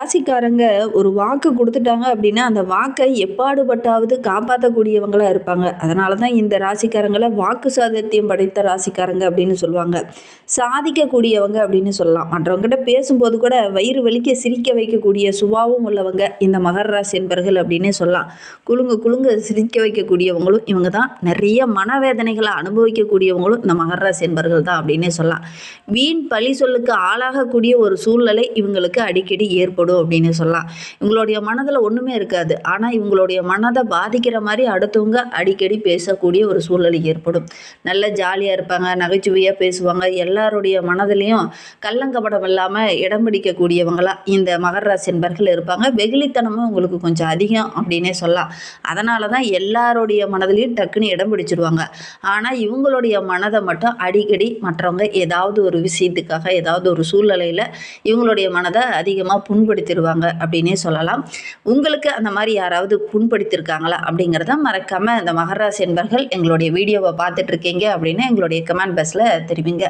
ராசிக்காரங்க ஒரு வாக்கு குடுத்துட்டாங்க அப்படின்னா, அந்த வாக்க எப்பாடுபட்டாவது காப்பாத்தக்கூடியவங்களா இருப்பாங்க. அதனால தான் இந்த ராசிக்காரங்கள வாக்கு சாதுர்த்தியம் படைத்த ராசிக்காரங்க அப்படின்னு சொல்லுவாங்க. சாதிக்கக்கூடியவங்க அப்படின்னு சொல்லலாம். மற்றவங்ககிட்ட பேசும்போது கூட வயிறு வலிக்க சிரிக்க வைக்கக்கூடிய சுபாவம் உள்ளவங்க இந்த மகர ராசி என்பர்கள் அப்படின்னே சொல்லலாம். குலுங்க குலுங்க சிரிக்க வைக்கக்கூடியவங்களும் இவங்க தான். நிறைய மனவேதனைகள அனுபவிக்கக்கூடியவங்களும் இந்த மகர ராசி என்பர்கள் தான் அப்படின்னே சொல்லலாம். வீண் பழி சொல்லுக்கு ஆளாகக்கூடிய ஒரு சூழ்நிலை இவங்களுக்கு அடிக்கடி ஏற்படும் அப்படின்னு சொல்லலாம். இவங்களுடைய மனதில் ஒன்றுமே இருக்காது. ஆனால் இவங்களுடைய மனதை பாதிக்கிற மாதிரி அடுத்தவங்க அடிக்கடி பேசக்கூடிய ஒரு சூழ்நிலை ஏற்படும். நல்ல ஜாலியாக இருப்பாங்க, நகைச்சுவையாக பேசுவாங்க. எல்லாருடைய மனதிலையும் கள்ளங்கபடம் இல்லாமல் இடம் பிடிக்கக்கூடியவங்களா இந்த மகர ராசி என்பர்கள் இருப்பாங்க. வெகுளித்தனமும் உங்களுக்கு கொஞ்சம் அதிகம் அப்படின்னே சொல்லலாம். அதனால தான் எல்லாருடைய மனதிலையும் டக்குன்னு இடம் பிடிச்சிடுவாங்க. ஆனால் இவங்களுடைய மனதை மட்டும் அடிக்கடி மற்றவங்க ஏதாவது ஒரு விஷயத்துக்காக ஏதாவது ஒரு சூழ்நிலையில் இவங்களுடைய மனதை அதிகமாக புண்படுத்திடுவாங்க அப்படின்னே சொல்லலாம். உங்களுக்கு அந்த மாதிரி யாராவது புண்படுத்தியிருக்காங்களா அப்படிங்கிறத மறக்காமல் இந்த மகர ராசி என்பர்கள் எங்களுடைய வீடியோவை பார்த்துட்டு இருக்கீங்க அப்படின்னா எங்களுடைய கமெண்ட் பாக்ஸில் தெரிவிங்க.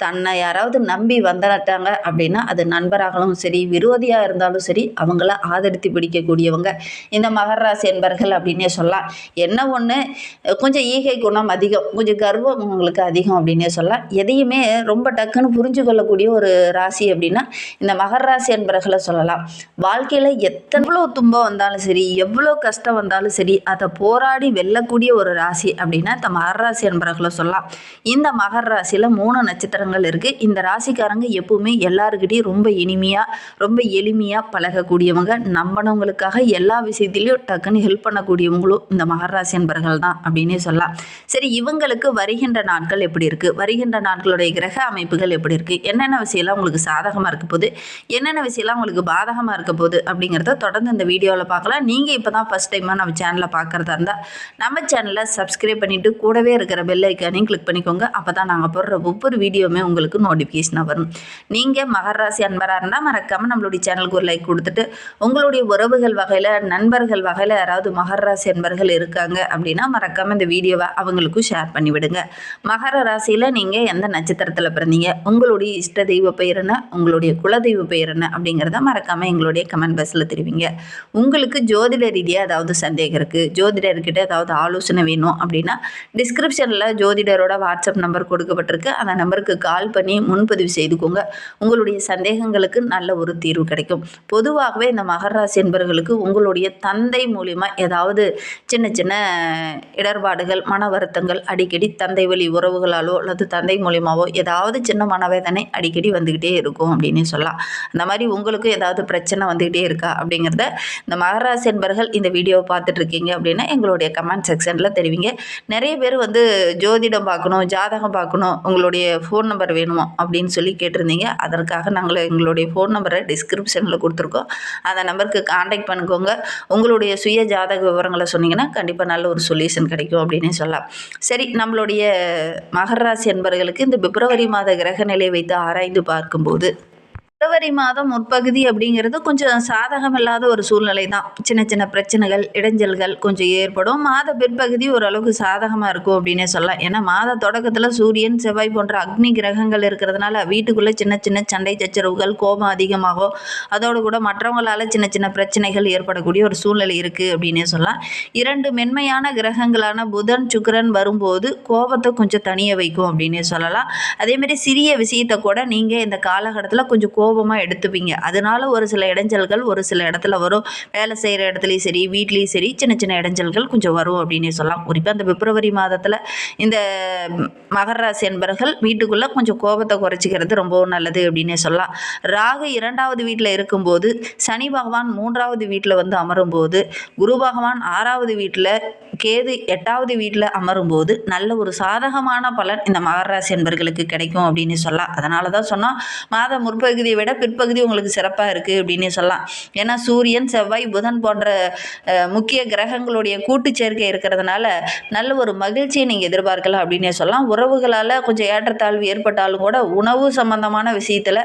தன்னை யாராவது நம்பி வந்துட்டாங்க அப்படின்னா அது நண்பராகவும் சரி, விரோதியாக இருந்தாலும் சரி, அவங்கள ஆதரித்து பிடிக்கக்கூடியவங்க இந்த மகர ராசி என்பர்கள் அப்படின்னே சொல்லலாம். என்ன ஒன்று, கொஞ்சம் ஈகை குணம் அதிகம், கொஞ்சம் கர்வம் உங்களுக்கு அதிகம் அப்படின்னே சொல்லலாம். எதையுமே ரொம்ப டக்குன்னு புரிஞ்சு கொள்ளக்கூடிய ஒரு ராசி அப்படின்னா இந்த மகர ராசி என்பர்களை சொல்லலாம். வாழ்க்கையில் எவ்வளோ துன்பம் வந்தாலும் சரி, எவ்வளோ கஷ்டம் வந்தாலும் சரி, அதை போராடி வெல்லக்கூடிய ஒரு ராசி அப்படின்னா இந்த மகர ராசி என்பர்களை சொல்லலாம். இந்த மகர ராசியில் 3 நட்சத்திரம் இருக்கு. இந்த ராசிக்காரங்க எப்பவுமே எல்லாருக்கிட்டையும் ரொம்ப இனிமையா, ரொம்ப எளிமையா பழகக்கூடியவங்க. நம்பினவங்களுக்காக எல்லா விஷயத்திலையும் டக்குன்னு ஹெல்ப் பண்ணக்கூடியவங்களும் இந்த மகர ராசி என்பர்கள் தான் அப்படின்னே சொல்லலாம். சரி, இவங்களுக்கு வருகின்ற நாட்கள் எப்படி இருக்கு, வருகின்ற நாட்களுடைய கிரக அமைப்புகள் எப்படி இருக்கு, என்னென்ன விஷயம்லாம் உங்களுக்கு சாதகமா இருக்க போகுது, என்னென்ன விஷயம்லாம் உங்களுக்கு பாதகமா இருக்க போகுது அப்படிங்கிறத தொடர்ந்து இந்த வீடியோவில் பார்க்கலாம். நீங்க இப்பதான் ஃபர்ஸ்ட் டைமா நம்ம சேனலை பார்க்கறதா இருந்தா நம்ம சேனலை சப்ஸ்கிரைப் பண்ணிட்டு கூடவே இருக்கிற பெல் ஐக்கானையும் கிளிக் பண்ணிக்கோங்க. அப்பதான் நாங்க போடுற ஒவ்வொரு வீடியோ உங்களுக்கு நோட்டிஃபிகேஷனாக வரும். நீங்கள் மகர ராசி அன்பராக இருந்தால் மறக்காமல் நம்மளுடைய சேனலுக்கு ஒரு லைக் கொடுத்துட்டு உங்களுடைய உறவுகள் வகையில், நண்பர்கள் வகையில் யாராவது மகர ராசி அன்பர்கள் இருக்காங்க அப்படின்னா மறக்காமல் இந்த வீடியோவை அவங்களுக்கும் ஷேர் பண்ணிவிடுங்க. மகர ராசியில் நீங்கள் எந்த நட்சத்திரத்தில் பிறந்தீங்க, உங்களுடைய இஷ்ட தெய்வ பெயர் என்ன, உங்களுடைய குலதெய்வ பெயர் என்ன அப்படிங்கிறத மறக்காமல் எங்களுடைய கமெண்ட் பாக்ஸில் தெரிவிங்க. உங்களுக்கு ஜோதிட ரீதியாக ஏதாவது சந்தேகம் இருக்குது, ஜோதிடர்கிட்ட ஏதாவது ஆலோசனை வேணும் அப்படின்னா டிஸ்கிரிப்ஷனில் ஜோதிடரோட வாட்ஸ்அப் நம்பர் கொடுக்கப்பட்டிருக்கு. அந்த நம்பருக்கு கால் பண்ணி முன்பதிவு செய்துக்கோங்க. உங்களுடைய சந்தேகங்களுக்கு நல்ல ஒரு தீர்வு கிடைக்கும். பொதுவாகவே இந்த மகர ராசி என்பவர்களுக்கு உங்களுடைய தந்தை மூலிமா ஏதாவது சின்ன சின்ன இடர்பாடுகள், மன வருத்தங்கள் அடிக்கடி தந்தை வழி உறவுகளாலோ அல்லது தந்தை மூலியமாவோ ஏதாவது சின்ன மனவேதனை அடிக்கடி வந்துக்கிட்டே இருக்கும் அப்படின்னு சொல்லலாம். அந்த மாதிரி உங்களுக்கு ஏதாவது பிரச்சனை வந்துக்கிட்டே இருக்கா அப்படிங்கிறத இந்த மகர ராசி என்பவர்கள் இந்த வீடியோவை பார்த்துட்டு இருக்கீங்க அப்படின்னா எங்களுடைய கமெண்ட் செக்ஷனில் தெரிவிங்க. நிறைய பேர் ஜோதிடம் பார்க்கணும், ஜாதகம் பார்க்கணும், உங்களுடைய ஃபோன் நம்பர் வேணுமா அப்படின்னு சொல்லி கேட்டிருந்தீங்க. அதற்காக நாங்கள் எங்களுடைய ஃபோன் நம்பரை டிஸ்கிரிப்ஷனில் கொடுத்துருக்கோம். அந்த நம்பருக்கு கான்டாக்ட் பண்ணிக்கோங்க. உங்களுடைய சுய ஜாதக விவரங்களை சொன்னீங்கன்னா கண்டிப்பாக நல்ல ஒரு சொல்யூஷன் கிடைக்கும் அப்படின்னே சொல்லலாம். சரி, நம்மளுடைய மகர ராசி என்பவர்களுக்கு இந்த பிப்ரவரி மாத கிரக நிலை வைத்து ஆராய்ந்து பார்க்கும்போது பிப்ரவரி மாதம் முற்பகுதி அப்படிங்கிறது கொஞ்சம் சாதகம் இல்லாத ஒரு சூழ்நிலை தான். சின்ன சின்ன பிரச்சனைகள், இடைஞ்சல்கள் கொஞ்சம் ஏற்படும். மாத பிற்பகுதி ஓரளவுக்கு சாதகமாக இருக்கும் அப்படின்னே சொல்லலாம். ஏன்னா மாத தொடக்கத்தில் சூரியன், செவ்வாய் போன்ற அக்னி கிரகங்கள் இருக்கிறதுனால வீட்டுக்குள்ளே சின்ன சின்ன சண்டை சச்சரவுகள், கோபம் அதிகமாகும். அதோடு கூட மற்றவங்களால் சின்ன சின்ன பிரச்சனைகள் ஏற்படக்கூடிய ஒரு சூழ்நிலை இருக்குது அப்படின்னே சொல்லலாம். 2 மென்மையான கிரகங்களான புதன், சுக்கிரன் வரும்போது கோபத்தை கொஞ்சம் தனிய வைக்கும் அப்படின்னே சொல்லலாம். அதேமாதிரி சிறிய விஷயத்தை கூட நீங்கள் இந்த காலகட்டத்தில் கொஞ்சம் கோபமாக எடுத்துப்பீங்க. அதனால ஒரு சில இடைஞ்சல்கள் ஒரு சில இடத்துல வரும். வேலை செய்கிற இடத்துலையும் சரி, வீட்லேயும் சரி சின்ன சின்ன இடைஞ்சல்கள் கொஞ்சம் வரும் அப்படின்னே சொல்லலாம். குறிப்பாக அந்த பிப்ரவரி மாதத்தில் இந்த மகர ராசி என்பவர்கள் வீட்டுக்குள்ளே கொஞ்சம் கோபத்தை குறைச்சிக்கிறது ரொம்பவும் நல்லது அப்படின்னே சொல்லலாம். ராகு 2வது வீட்டில் இருக்கும்போது, சனி பகவான் 3வது வீட்டில் அமரும் போது, குரு பகவான் 6வது வீட்டில், கேது 8வது வீட்டில் அமரும் போது நல்ல ஒரு சாதகமான பலன் இந்த மகர ராசி என்பவர்களுக்கு கிடைக்கும் அப்படின்னு சொல்லலாம். அதனால தான் சொன்னால் மாத முற்பகுதியை விட பிற்பகுதி உங்களுக்கு சிறப்பாக இருக்குது அப்படின்னு சொல்லலாம். ஏன்னா சூரியன், செவ்வாய், புதன் போன்ற முக்கிய கிரகங்களுடைய கூட்டு சேர்க்கை இருக்கிறதுனால நல்ல ஒரு மகிழ்ச்சியை நீங்கள் எதிர்பார்க்கலாம் அப்படின்னே சொல்லலாம். உறவுகளால் கொஞ்சம் ஏற்றத்தாழ்வு ஏற்பட்டாலும் கூட உணவு சம்பந்தமான விஷயத்தில்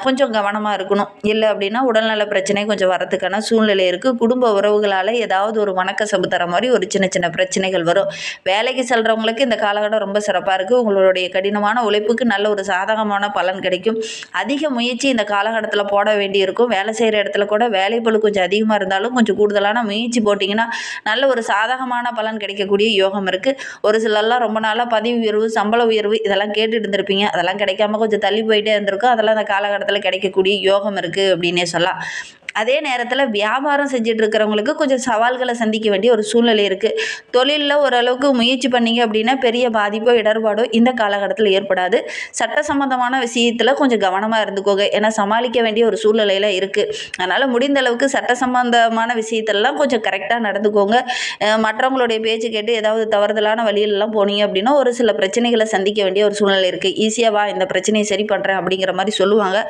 கொஞ்சம் கவனமாக இருக்கணும். இல்லை அப்படின்னா உடல்நல பிரச்சனை கொஞ்சம் வரதுக்கான சூழ்நிலை இருக்குது. குடும்ப உறவுகளால் ஏதாவது ஒரு வணக்கசபு தர மாதிரி ஒரு சின்ன சின்ன பிரச்சனைகள் வரும். வேலைக்கு செல்கிறவங்களுக்கு இந்த காலகட்டம் ரொம்ப சிறப்பாக இருக்குது. உங்களுடைய கடினமான உழைப்புக்கு நல்ல ஒரு சாதகமான பலன் கிடைக்கும். அதிக முயற்சி முயற்சி இந்த காலகட்டத்தில் போட வேண்டியிருக்கும். வேலை செய்கிற இடத்துல கூட வேலைப்பளு கொஞ்சம் அதிகமாக இருந்தாலும் கொஞ்சம் கூடுதலான முயற்சி போட்டிங்கன்னா நல்ல ஒரு சாதகமான பலன் கிடைக்கக்கூடிய யோகம் இருக்குது. ஒரு சிலர்லாம் ரொம்ப நாளாக பதவி உயர்வு, சம்பள உயர்வு இதெல்லாம் கேட்டுட்டு இருந்திருப்பீங்க. அதெல்லாம் கிடைக்காம கொஞ்சம் தள்ளி போயிட்டே இருந்திருக்கும். அதெல்லாம் அந்த காலகட்டத்தில் கிடைக்கக்கூடிய யோகம் இருக்குது அப்படின்னே சொல்லலாம். அதே நேரத்தில் வியாபாரம் செஞ்சுட்டு இருக்கிறவங்களுக்கு கொஞ்சம் சவால்களை சந்திக்க வேண்டிய ஒரு சூழ்நிலை இருக்குது. தொழிலில் ஓரளவுக்கு முயற்சி பண்ணீங்க அப்படின்னா பெரிய பாதிப்போ இடர்பாடோ இந்த காலகட்டத்தில் ஏற்படாது. சட்ட சம்பந்தமான விஷயத்தில் கொஞ்சம் கவனமாக இருந்துக்கோங்க. ஏன்னா சமாளிக்க வேண்டிய ஒரு சூழ்நிலையில் இருக்குது. அதனால் முடிந்த அளவுக்கு சட்ட சம்பந்தமான விஷயத்திலலாம் கொஞ்சம் கரெக்டாக நடந்துக்கோங்க. மற்றவங்களுடைய பேச்சு கேட்டு ஏதாவது தவறுதலான வழியிலலாம் போனீங்க அப்படின்னா ஒரு சில பிரச்சனைகளை சந்திக்க வேண்டிய ஒரு சூழ்நிலை இருக்குது. ஈஸியாக வா இந்த பிரச்சனையை சரி பண்ணுறேன் அப்படிங்கிற மாதிரி சொல்லுவாங்க.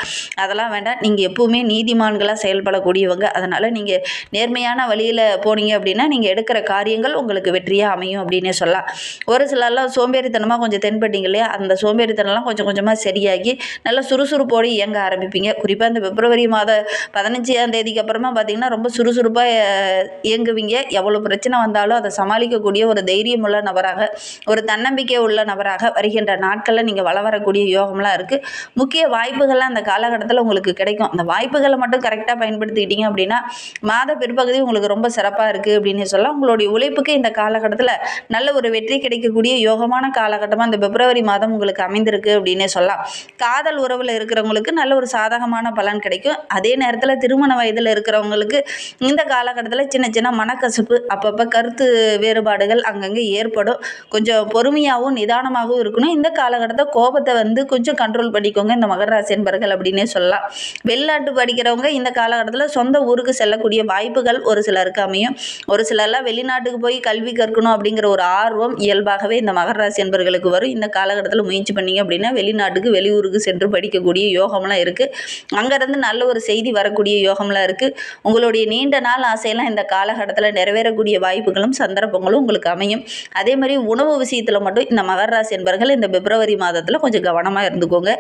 அதெல்லாம் வேண்டாம். நீங்கள் எப்பவுமே நீதிமான்களாக செயல்படக்கூடியவங்க. அதனால் நீங்கள் நேர்மையான வழியில் போனீங்க அப்படின்னா நீங்கள் எடுக்கிற காரியங்கள் உங்களுக்கு வெற்றியாக அமையும் அப்படின்னே சொல்லலாம். ஒரு சிலர்லாம் சோம்பேறித்தனமாக கொஞ்சம் தென்பட்டீங்க இல்லையா, அந்த சோம்பேறித்தனம்லாம் கொஞ்சம் கொஞ்சமாக சரியாகி நல்ல சுறுசுறுப்போடு இயங்க ஆரம்பிப்பீங்க. குறிப்பாக இந்த பிப்ரவரி மாத 15ஆம் தேதிக்கு அப்புறமா பார்த்தீங்கன்னா ரொம்ப சுறுசுறுப்பாக இயங்குவீங்க. எவ்வளோ பிரச்சனை வந்தாலும் அதை சமாளிக்கக்கூடிய ஒரு தைரியம் உள்ள நபராக, ஒரு தன்னம்பிக்கை உள்ள நபராக வருகின்ற நாட்களில் நீங்கள் வரக்கூடிய யோகம்லாம் இருக்குது. முக்கிய வாய்ப்புகள்லாம் அந்த காலகட்டத்தில் உங்களுக்கு கிடைக்கும். அந்த வாய்ப்புகளை மட்டும் கரெக்டாக பயன்படுத்திக்கிட்டீங்க அப்படின்னா மாத பிற்பகுதி உங்களுக்கு ரொம்ப சிறப்பாக இருக்குது அப்படின்னு சொல்லலாம். உங்களுடைய உழைப்புக்கு இந்த காலகட்டத்தில் நல்ல ஒரு வெற்றி கிடைக்கக்கூடிய யோகமான காலகட்டமாக இந்த பிப்ரவரி மாதம் உங்களுக்கு அமைந்திருக்கு அப்படின்னே சொல்லலாம். காதல் உறவில் இருக்கிறவங்களுக்கு நல்ல ஒரு சாதகமான பலன் கிடைக்கும். அதே நேரத்தில் திருமண வயதில் இருக்கிறவங்களுக்கு இந்த காலகட்டத்தில் சின்ன சின்ன மனக்கசப்பு, அப்பப்போ கருத்து வேறுபாடுகள் அங்கங்கே ஏற்படும். கொஞ்சம் பொறுமையாகவும் நிதானமாகவும் இருக்கணும். இந்த காலகட்டத்தை கோபத்தை கொஞ்சம் கண்ட்ரோல் பண்ணிக்கோங்க இந்த மகர ராசி என்பர்கள் அப்படின்னே சொல்லலாம். வெளிநாட்டு படிக்கிறவங்க இந்த காலகட்டத்தில் சொந்த ஊருக்கு செல்லக்கூடிய வாய்ப்புகள் ஒரு சிலருக்கு அமையும். ஒரு சிலர்லாம் வெளிநாட்டுக்கு போய் கல்வி கற்கணும் அப்படிங்கிற ஒரு ஆர்வம் இயல்பாகவே இந்த மகர ராசி என்பர்களுக்கு வரும். இந்த காலகட்டத்தில் முயற்சி பண்ணீங்க அப்படின்னா வெளிநாட்டுக்கு வெளியூருக்கு சென்று படிக்கக்கூடிய யோகம்லாம் இருக்குது. அங்கேருந்து நல்ல ஒரு செய்தி வரக்கூடிய யோகம்லாம் இருக்குது. உங்களுடைய நீண்ட நாள் ஆசையெல்லாம் இந்த காலகட்டத்தில் நிறைவேறக்கூடிய வாய்ப்புகளும் சந்தர்ப்பங்களும் உங்களுக்கு அமையும். அதே மாதிரி உணவு விஷயத்தில் மட்டும் இந்த மகர ராசி என்பர்கள் இந்த பிப்ரவரி மாதத்தில் கொஞ்சம் கவனமாக இருந்துக்கோங்க.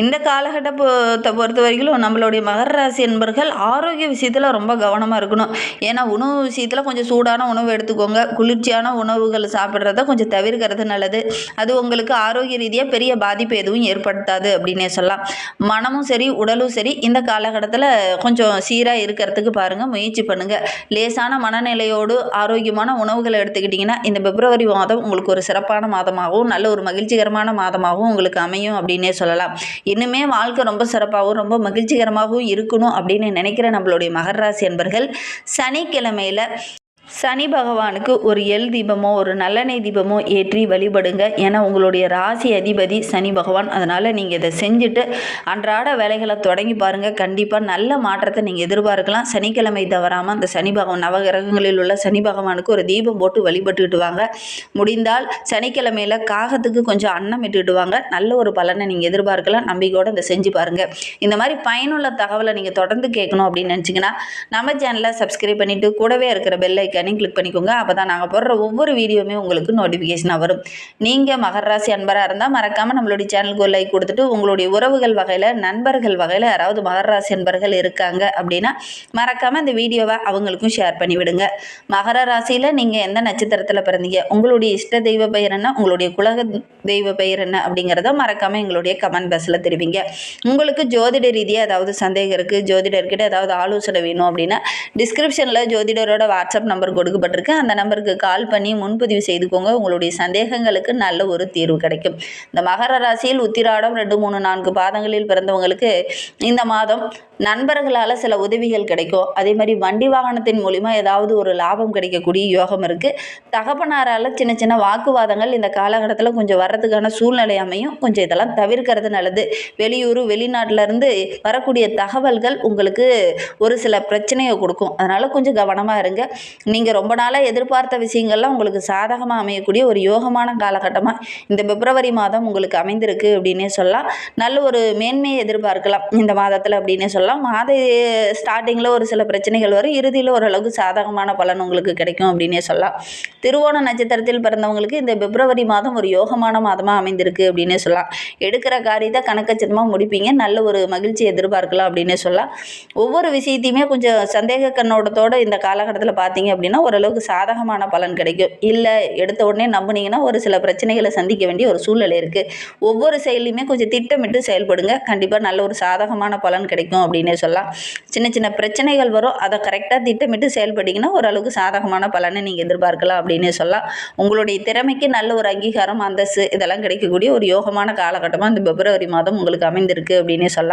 இந்த காலகட்டத்தை பொறுத்த வரைக்கும் நம்மளுடைய மகர ராசி என்பர்கள் ஆரோக்கிய விஷயத்தில் ரொம்ப கவனமாக இருக்கணும். ஏன்னா உணவு விஷயத்தில் கொஞ்சம் சூடான உணவு எடுத்துக்கோங்க. குளிர்ச்சியான உணவுகள் சாப்பிட்றத கொஞ்சம் தவிர்க்கிறது நல்லது. அது உங்களுக்கு ஆரோக்கிய ரீதியாக பெரிய பாதிப்பு எதுவும் ஏற்படுத்தாது அப்படின்னே சொல்லலாம். மனமும் சரி உடலும் சரி இந்த காலகட்டத்தில் கொஞ்சம் சீராக இருக்கிறதுக்கு பாருங்கள், முயற்சி பண்ணுங்கள். லேசான மனநிலையோடு ஆரோக்கியமான உணவுகளை எடுத்துக்கிட்டிங்கன்னா இந்த பிப்ரவரி மாதம் உங்களுக்கு ஒரு சிறப்பான மாதமாகவும் நல்ல ஒரு மகிழ்ச்சிகரமான மாதமாகவும் உங்களுக்கு அமையும் அப்படின்னே சொல்லலாம். இன்னுமே வாழ்க்கை ரொம்ப சிறப்பாகவும் ரொம்ப மகிழ்ச்சிகரமாகவும் இருக்கணும் அப்படின்னு நினைக்கிற நம்மளுடைய மகர ராசி என்பர்கள் சனிக்கிழமையில் சனி பகவானுக்கு ஒரு எள் தீபமோ ஒரு நல்லெண்ணெய் தீபமோ ஏற்றி வழிபடுங்க. ஏன்னா உங்களுடைய ராசி அதிபதி சனி பகவான். அதனால் நீங்கள் இதை செஞ்சுட்டு அன்றாட வேலைகளை தொடங்கி பாருங்கள். கண்டிப்பாக நல்ல மாற்றத்தை நீங்கள் எதிர்பார்க்கலாம். சனிக்கிழமை தவறாமல் அந்த சனி பகவான் நவகிரகங்களில் உள்ள சனி பகவானுக்கு ஒரு தீபம் போட்டு வழிபட்டுக்கிட்டு வாங்க. முடிந்தால் சனிக்கிழமையில் காகத்துக்கு கொஞ்சம் அன்னம் இட்டுட்டு வாங்க. நல்ல ஒரு பலனை நீங்கள் எதிர்பார்க்கலாம். நம்பிக்கையோடு இதை செஞ்சு பாருங்கள். இந்த மாதிரி பயனுள்ள தகவலை நீங்கள் தொடர்ந்து கேட்கணும் அப்படின்னு நினச்சிங்கன்னா நம்ம சேனலை சப்ஸ்கிரைப் பண்ணிவிட்டு கூடவே இருக்கிற பெல் ஐக்கானையும் கிளிக் பண்ணிக்கோங்க. அப்போ தான் நாங்கள் போடுற ஒவ்வொரு வீடியோவுமே உங்களுக்கு நோட்டிஃபிகேஷனாக வரும். நீங்கள் மகர ராசி அன்பராக இருந்தால் மறக்காமல் நம்மளுடைய சேனலுக்கு ஒரு லைக் கொடுத்துட்டு உங்களுடைய உறவுகள் வகையில் நண்பர்கள் வகையில் யாராவது மகர ராசி அன்பர்கள் இருக்காங்க அப்படின்னா மறக்காமல் இந்த வீடியோவை அவங்களுக்கும் ஷேர் பண்ணிவிடுங்க. மகர ராசியில் நீங்கள் எந்த நட்சத்திரத்தில் பிறந்தீங்க, உங்களுடைய இஷ்ட தெய்வ பெயர் என்ன, உங்களுடைய குலக தெய்வ பெயர் என்ன அப்படிங்கிறத மறக்காமல் எங்களுடைய கமெண்ட் பாக்ஸில் தெரிவிங்க. உங்களுக்கு ஜோதிட ரீதியாக ஏதாவது சந்தேகம் இருக்குது, ஜோதிடர்கிட்ட ஏதாவது ஆலோசனை வேணும் அப்படின்னா டிஸ்கிரிப்ஷனில் ஜோதிடரோட வாட்ஸ்அப் நம்பர் கொடுக்கப்பட்டிருக்கு. அந்த நம்பருக்கு கால் பண்ணி முன்பதிவு செய்துக்கோங்க. உங்களுடைய சந்தேகங்களுக்கு நல்ல ஒரு தீர்வு கிடைக்கும். இந்த மகர ராசியில் உத்திராடம் 2, 3, 4 பாதங்களில் பிறந்தவங்களுக்கு இந்த மாதம் நண்பர்களால் சில உதவிகள் கிடைக்கும். அதே மாதிரி வண்டி வாகனத்தின் மூலிமா ஏதாவது ஒரு லாபம் கிடைக்கக்கூடிய யோகம் இருக்குது. தகப்பனாரால் சின்ன சின்ன வாக்குவாதங்கள் இந்த காலகட்டத்தில் கொஞ்சம் வர்றதுக்கான சூழ்நிலை அமையும். கொஞ்சம் இதெல்லாம் தவிர்க்கிறது நல்லது. வெளியூர் வெளிநாட்டிலேருந்து வரக்கூடிய தகவல்கள் உங்களுக்கு ஒரு சில பிரச்சனையை கொடுக்கும். அதனால் கொஞ்சம் கவனமாக இருங்க. நீங்கள் ரொம்ப நாளாக எதிர்பார்த்த விஷயங்கள்லாம் உங்களுக்கு சாதகமாக அமையக்கூடிய ஒரு யோகமான காலகட்டமாக இந்த பிப்ரவரி மாதம் உங்களுக்கு அமைந்திருக்கு அப்படின்னே சொல்லலாம். நல்ல ஒரு மேன்மையை எதிர்பார்க்கலாம் இந்த மாதத்தில் அப்படின்னே சொல்லலாம். மாத ஸ்டார்டிங்கில் ஒரு சில பிரச்சனைகள் வரும், இறுதியில் ஓரளவுக்கு சாதகமான பலன் உங்களுக்கு கிடைக்கும் அப்படின்னே சொல்லலாம். திருவோண நட்சத்திரத்தில் பிறந்தவங்களுக்கு இந்த பிப்ரவரி மாதம் ஒரு யோகமான மாதமாக அமைந்திருக்கு அப்படின்னே சொல்லலாம். எடுக்கிற காரியத்தை கணக்கச்சிதமாக முடிப்பீங்க. நல்ல ஒரு மகிழ்ச்சி எதிர்பார்க்கலாம் அப்படின்னே சொல்லலாம். ஒவ்வொரு விஷயத்தையுமே கொஞ்சம் சந்தேக கண்ணோட்டத்தோடு இந்த காலகட்டத்தில் பார்த்தீங்க அப்படின்னா ஓரளவுக்கு சாதகமான பலன் கிடைக்கும். இல்லை எடுத்த உடனே நம்புனீங்கன்னா ஒரு சில பிரச்சனைகளை சந்திக்க வேண்டிய ஒரு சூழ்நிலை இருக்குது. ஒவ்வொரு செயலையுமே கொஞ்சம் திட்டமிட்டு செயல்படுங்க. கண்டிப்பாக நல்ல ஒரு சாதகமான பலன் கிடைக்கும் அப்படின்னே சொல்லலாம். சின்ன சின்ன பிரச்சனைகள் வரும், அதை கரெக்டாக திட்டமிட்டு செயல்பட்டீங்கன்னா ஓரளவுக்கு சாதகமான பலனை நீங்கள் எதிர்பார்க்கலாம் அப்படின்னே சொல்லலாம். உங்களுடைய திறமைக்கு நல்ல ஒரு அங்கீகாரம், அந்தஸ்து இதெல்லாம் கிடைக்கக்கூடிய ஒரு யோகமான காலகட்டமாக இந்த பிப்ரவரி மாதம் உங்களுக்கு அமைந்திருக்கு அப்படின்னே சொல்லலாம்.